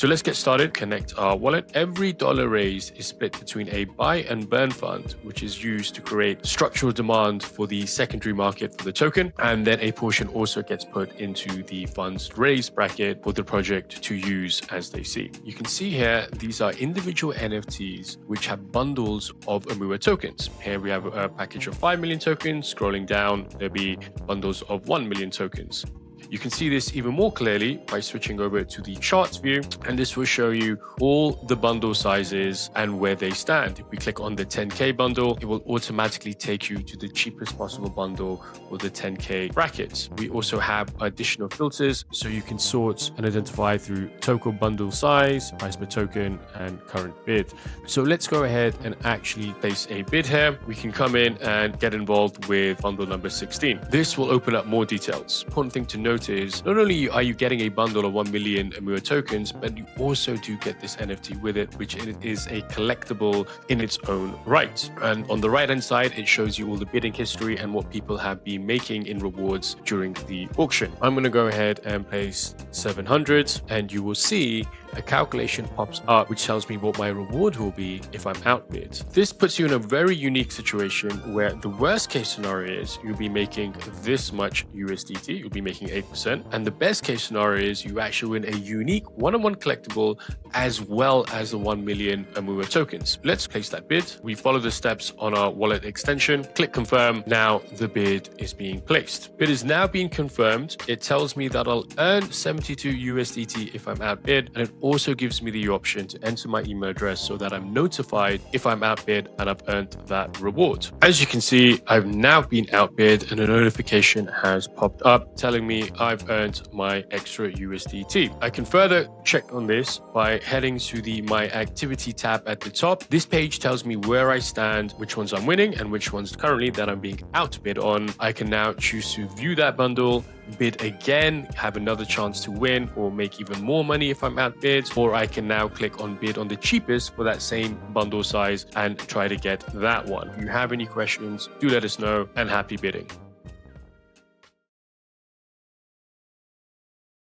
So let's get started. Connect our wallet. Every dollar raised is split between a buy and burn fund, which is used to create structural demand for the secondary market for the token. And then a portion also gets put into the funds raised bracket for the project to use as they see. You can see here, these are individual NFTs which have bundles of Amua tokens. Here we have a package of 5 million tokens. Scrolling down, there'll be bundles of 1 million tokens. You can see this even more clearly by switching over to the charts view, and this will show you all the bundle sizes and where they stand. If we click on the 10K bundle, it will automatically take you to the cheapest possible bundle for the 10K brackets. We also have additional filters, so you can sort and identify through token bundle size, price per token, and current bid. So let's go ahead and actually place a bid here. We can come in and get involved with bundle number 16. This will open up more details. Important thing to note is not only are you getting a bundle of 1 million Amua tokens, but you also do get this NFT with it, which is a collectible in its own right. And on the right hand side, it shows you all the bidding history and what people have been making in rewards during the auction. I'm going to go ahead and place 700, and you will see a calculation pops up which tells me what my reward will be if I'm outbid. This puts you in a very unique situation where the worst case scenario is you'll be making this much USDT, you'll be making 8%, and the best case scenario is you actually win a unique one-on-one collectible as well as the 1 million Amua tokens. Let's place that bid. We follow the steps on our wallet extension, click confirm. Now the bid is being placed. Bid is now being confirmed. It tells me that I'll earn 72 USDT if I'm outbid, and it also gives me the option to enter my email address so that I'm notified if I'm outbid and I've earned that reward. As you can see, I've now been outbid and a notification has popped up telling me I've earned my extra USDT. I can further check on this by heading to the My Activity tab at the top. This page tells me where I stand, which ones I'm winning and which ones currently that I'm being outbid on. I can now choose to view that bundle, bid again, have another chance to win or make even more money if I'm outbid, or I can now click on bid on the cheapest for that same bundle size and try to get that one. If you have any questions, do let us know, and happy bidding.